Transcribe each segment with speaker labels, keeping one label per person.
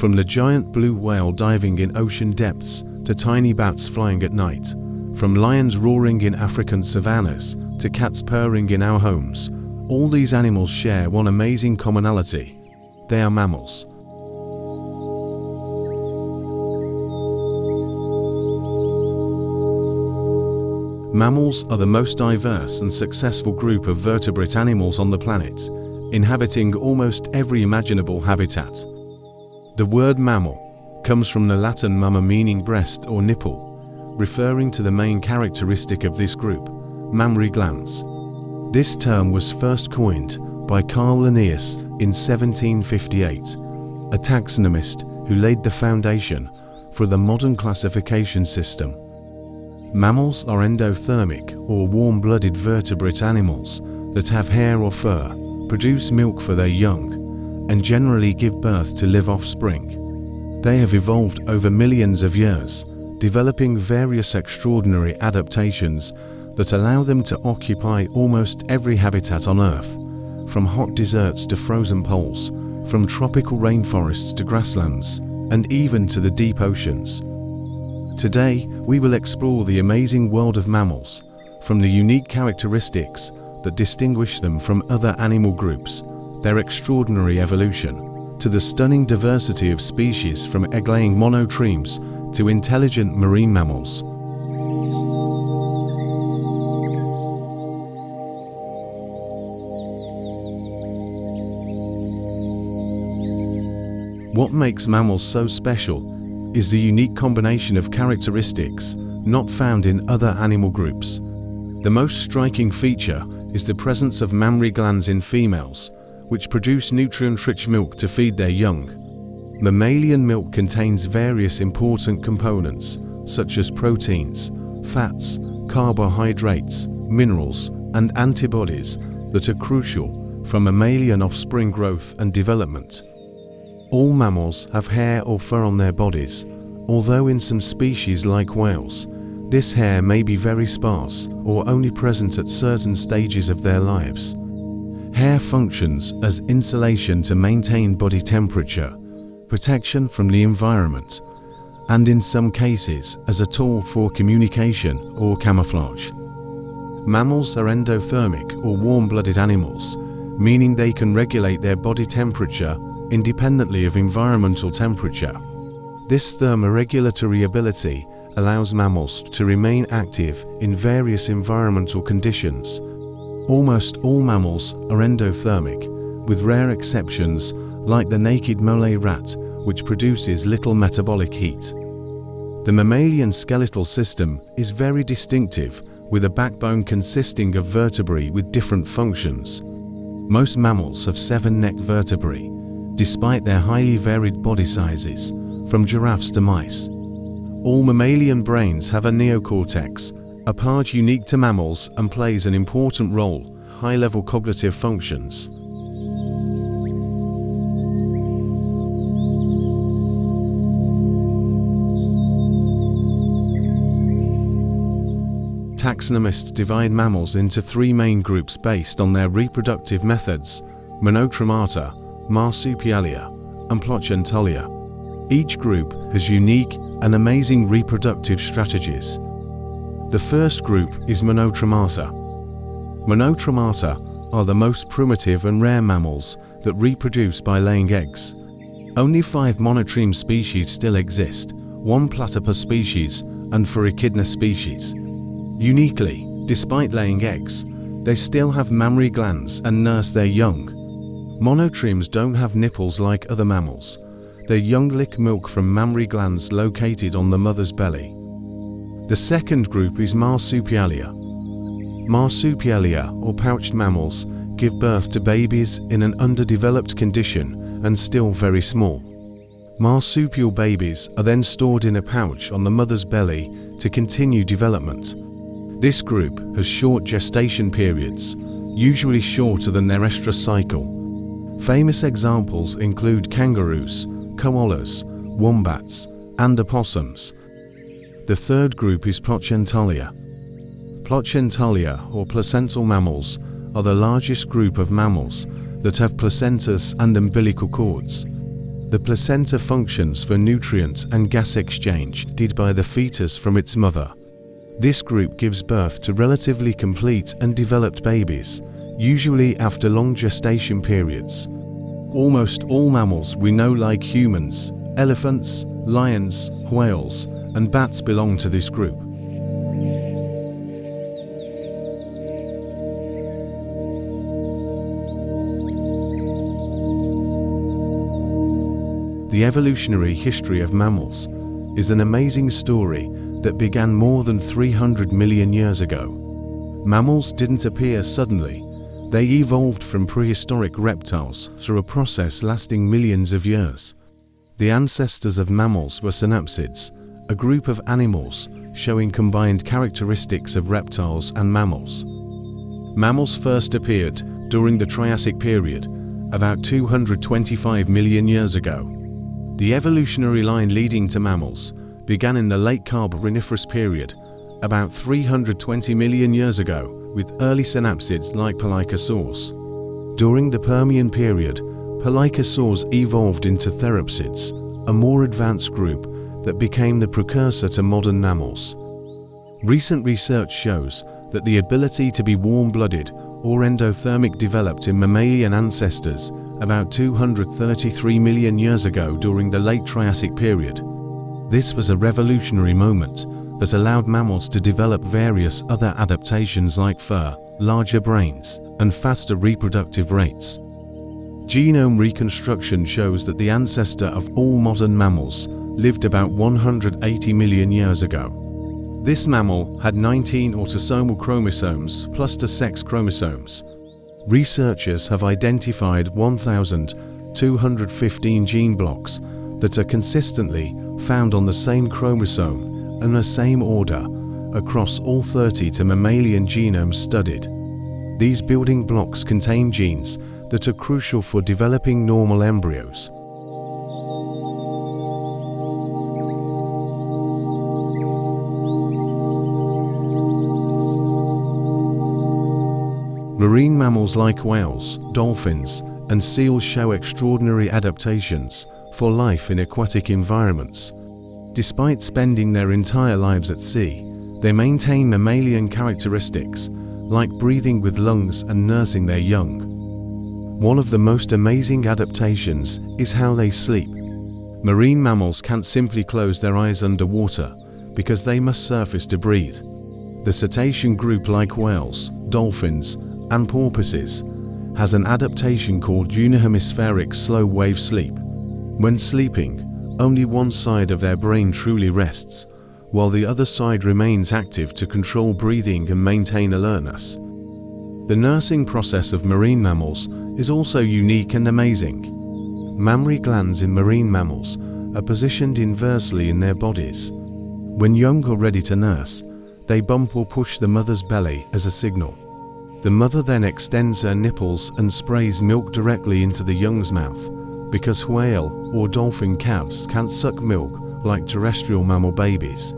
Speaker 1: from the giant blue whale diving in ocean depths to tiny bats flying at night, from lions roaring in African savannas to cats purring in our homes. All these animals share one amazing commonality: they are mammals. Mammals are the most diverse and successful group of vertebrate animals on the planet, inhabiting almost every imaginable habitat. The word mammal comes from the Latin mamma, meaning breast or nipple, referring to the main characteristic of this group, mammary glands. This term was first coined by Carl Linnaeus in 1758, a taxonomist who laid the foundation for the modern classification system. Mammals are endothermic or warm-blooded vertebrate animals that have hair or fur, produce milk for their young, and generally give birth to live offspring. They have evolved over millions of years, developing various extraordinary adaptations that allow them to occupy almost every habitat on Earth, from hot deserts to frozen poles, from tropical rainforests to grasslands, and even to the deep oceans. Today, we will explore the amazing world of mammals, from the unique characteristics that distinguish them from other animal groups, their extraordinary evolution, to the stunning diversity of species from egg-laying monotremes to intelligent marine mammals. What makes mammals so special is the unique combination of characteristics not found in other animal groups. The most striking feature is the presence of mammary glands in females, which produce nutrient-rich milk to feed their young. Mammalian milk contains various important components, such as proteins, fats, carbohydrates, minerals, and antibodies that are crucial for mammalian offspring growth and development. All mammals have hair or fur on their bodies, although in some species like whales, this hair may be very sparse or only present at certain stages of their lives. Hair functions as insulation to maintain body temperature, protection from the environment, and in some cases as a tool for communication or camouflage. Mammals are endothermic or warm-blooded animals, meaning they can regulate their body temperature independently of environmental temperature. This thermoregulatory ability allows mammals to remain active in various environmental conditions. Almost all mammals are endothermic, with rare exceptions like the naked Malay rat, which produces little metabolic heat. The mammalian skeletal system is very distinctive, with a backbone consisting of vertebrae with different functions. Most mammals have 7 neck vertebrae, despite their highly varied body sizes, from giraffes to mice. All mammalian brains have a neocortex, a part unique to mammals and plays an important role, high-level cognitive functions. Taxonomists divide mammals into 3 main groups based on their reproductive methods: Monotremata, Marsupialia, and Placentalia. Each group has unique and amazing reproductive strategies. The first group is Monotremata. Monotremata are the most primitive and rare mammals that reproduce by laying eggs. Only 5 monotreme species still exist, 1 platypus species and 4 echidna species. Uniquely, despite laying eggs, they still have mammary glands and nurse their young. Monotremes don't have nipples like other mammals. Their young lick milk from mammary glands located on the mother's belly. The second group is Marsupialia. Marsupialia, or pouched mammals, give birth to babies in an underdeveloped condition and still very small. Marsupial babies are then stored in a pouch on the mother's belly to continue development. This group has short gestation periods, usually shorter than their estrous cycle. Famous examples include kangaroos, koalas, wombats, and opossums. The third group is Placentalia. Placentalia, or placental mammals, are the largest group of mammals that have placentas and umbilical cords. The placenta functions for nutrient and gas exchange did by the fetus from its mother. This group gives birth to relatively complete and developed babies, usually after long gestation periods. Almost all mammals we know, like humans, elephants, lions, whales, and bats, belong to this group. The evolutionary history of mammals is an amazing story that began more than 300 million years ago. Mammals didn't appear suddenly. They evolved from prehistoric reptiles through a process lasting millions of years. The ancestors of mammals were synapsids, a group of animals showing combined characteristics of reptiles and mammals. Mammals first appeared during the Triassic period, about 225 million years ago. The evolutionary line leading to mammals began in the late Carboniferous period, about 320 million years ago, with early synapsids like pelycosaurs. During the Permian period, pelycosaurs evolved into therapsids, a more advanced group that became the precursor to modern mammals. Recent research shows that the ability to be warm-blooded or endothermic developed in mammalian ancestors about 233 million years ago during the late Triassic period. This was a revolutionary moment that allowed mammals to develop various other adaptations like fur, larger brains, and faster reproductive rates. Genome reconstruction shows that the ancestor of all modern mammals lived about 180 million years ago. This mammal had 19 autosomal chromosomes plus the sex chromosomes. Researchers have identified 1,215 gene blocks that are consistently found on the same chromosome and the same order across all 30 mammalian genomes studied. These building blocks contain genes that are crucial for developing normal embryos. Marine mammals like whales, dolphins, and seals show extraordinary adaptations for life in aquatic environments. Despite spending their entire lives at sea, they maintain mammalian characteristics, like breathing with lungs and nursing their young. One of the most amazing adaptations is how they sleep. Marine mammals can't simply close their eyes underwater because they must surface to breathe. The cetacean group, like whales, dolphins, and porpoises, has an adaptation called unihemispheric slow wave sleep. When sleeping, only one side of their brain truly rests, while the other side remains active to control breathing and maintain alertness. The nursing process of marine mammals is also unique and amazing. Mammary glands in marine mammals are positioned inversely in their bodies. When young are ready to nurse, they bump or push the mother's belly as a signal. The mother then extends her nipples and sprays milk directly into the young's mouth, because whale or dolphin calves can't suck milk like terrestrial mammal babies.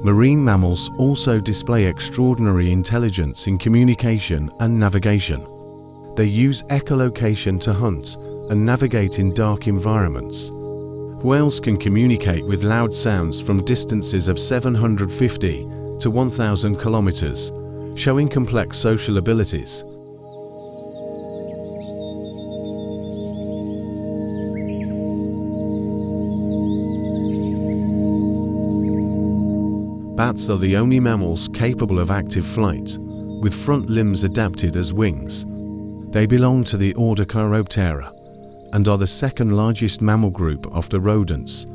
Speaker 1: Marine mammals also display extraordinary intelligence in communication and navigation. They use echolocation to hunt and navigate in dark environments. Whales can communicate with loud sounds from distances of 750 to 1,000 kilometers, showing complex social abilities. Bats are the only mammals capable of active flight, with front limbs adapted as wings. They belong to the order Chiroptera and are the second largest mammal group after rodents.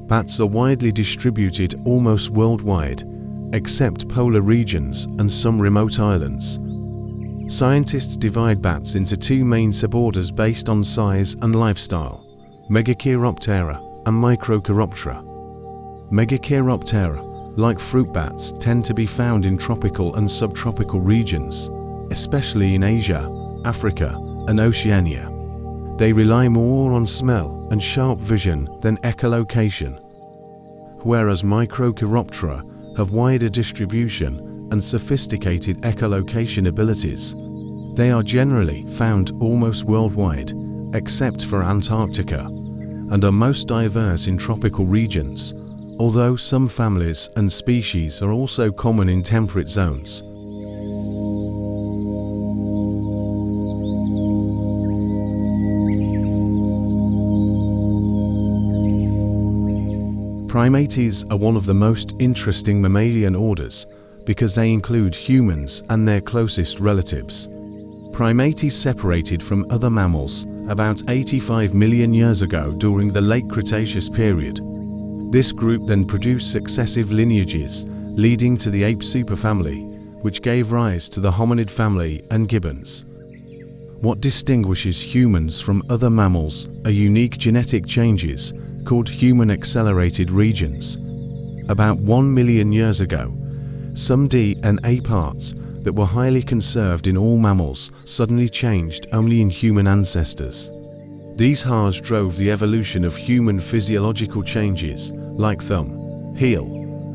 Speaker 1: Bats are widely distributed almost worldwide, except polar regions and some remote islands. Scientists divide bats into two main suborders based on size and lifestyle: Megachiroptera and Microchiroptera. Megachiroptera, like fruit bats, tend to be found in tropical and subtropical regions, especially in Asia, Africa, and Oceania. They rely more on smell and sharp vision than echolocation, whereas Microchiroptera have wider distribution and sophisticated echolocation abilities. They are generally found almost worldwide, except for Antarctica, and are most diverse in tropical regions, although some families and species are also common in temperate zones. Primates are one of the most interesting mammalian orders because they include humans and their closest relatives. Primates separated from other mammals about 85 million years ago during the late Cretaceous period. This group then produced successive lineages, leading to the ape superfamily, which gave rise to the hominid family and gibbons. What distinguishes humans from other mammals are unique genetic changes called human accelerated regions. About 1 million years ago, some DNA parts that were highly conserved in all mammals suddenly changed only in human ancestors. These HARs drove the evolution of human physiological changes like thumb, heel,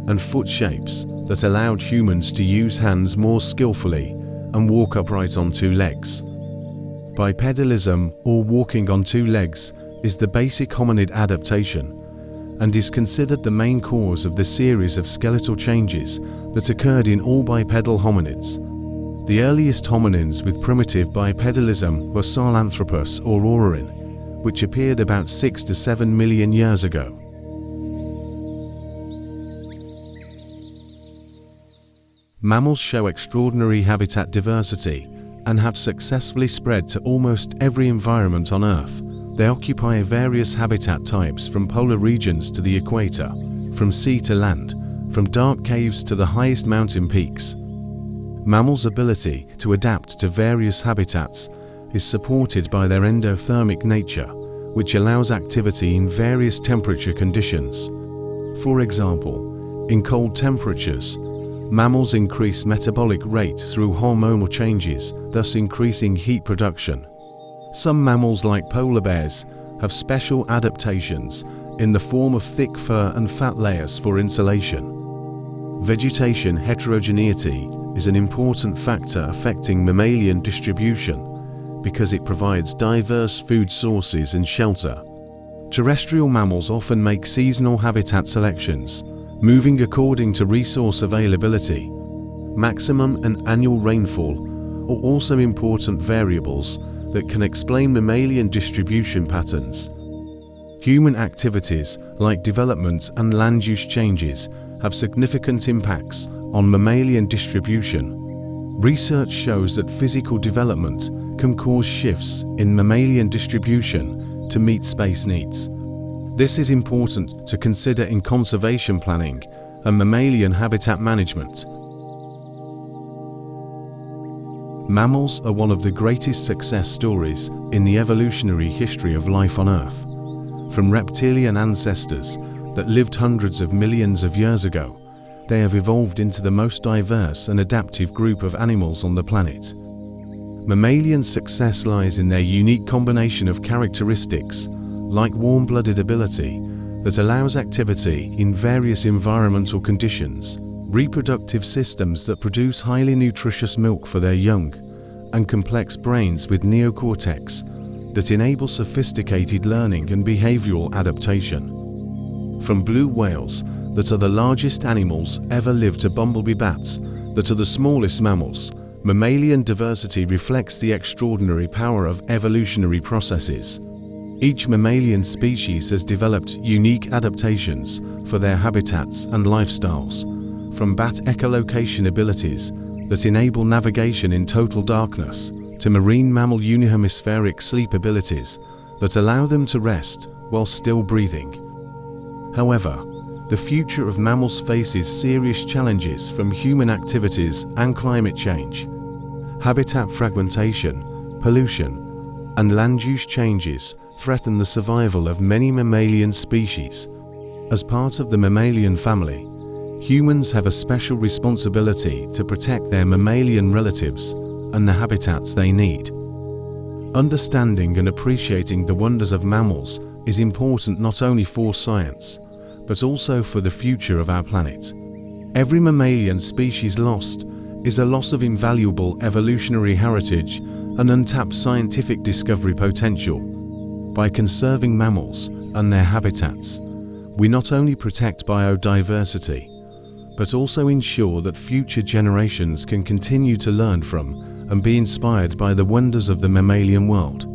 Speaker 1: and foot shapes that allowed humans to use hands more skillfully and walk upright on two legs. Bipedalism, or walking on two legs, is the basic hominid adaptation and is considered the main cause of the series of skeletal changes that occurred in all bipedal hominids. The earliest hominins with primitive bipedalism were Sahelanthropus or Orrorin, which appeared about 6 to 7 million years ago. Mammals show extraordinary habitat diversity and have successfully spread to almost every environment on Earth. They occupy various habitat types from polar regions to the equator, from sea to land, from dark caves to the highest mountain peaks. Mammals' ability to adapt to various habitats is supported by their endothermic nature, which allows activity in various temperature conditions. For example, in cold temperatures, mammals increase metabolic rate through hormonal changes, thus increasing heat production. Some mammals, like polar bears, have special adaptations in the form of thick fur and fat layers for insulation. Vegetation heterogeneity is an important factor affecting mammalian distribution because it provides diverse food sources and shelter. Terrestrial mammals often make seasonal habitat selections, moving according to resource availability. Maximum and annual rainfall are also important variables that can explain mammalian distribution patterns. Human activities like development and land use changes have significant impacts on mammalian distribution. Research shows that physical development can cause shifts in mammalian distribution to meet space needs. This is important to consider in conservation planning and mammalian habitat management. Mammals are one of the greatest success stories in the evolutionary history of life on Earth. From reptilian ancestors that lived hundreds of millions of years ago, they have evolved into the most diverse and adaptive group of animals on the planet. Mammalian success lies in their unique combination of characteristics, like warm-blooded ability that allows activity in various environmental conditions, reproductive systems that produce highly nutritious milk for their young, and complex brains with neocortex that enable sophisticated learning and behavioral adaptation. From blue whales that are the largest animals ever lived to bumblebee bats that are the smallest mammals, mammalian diversity reflects the extraordinary power of evolutionary processes. Each mammalian species has developed unique adaptations for their habitats and lifestyles, from bat echolocation abilities that enable navigation in total darkness to marine mammal unihemispheric sleep abilities that allow them to rest while still breathing. However, the future of mammals faces serious challenges from human activities and climate change. Habitat fragmentation, pollution, and land use changes threaten the survival of many mammalian species. As part of the mammalian family, humans have a special responsibility to protect their mammalian relatives and the habitats they need. Understanding and appreciating the wonders of mammals is important not only for science, but also for the future of our planet. Every mammalian species lost is a loss of invaluable evolutionary heritage and untapped scientific discovery potential. By conserving mammals, and their habitats, we not only protect biodiversity, but also ensure that future generations can continue to learn from and be inspired by the wonders of the mammalian world.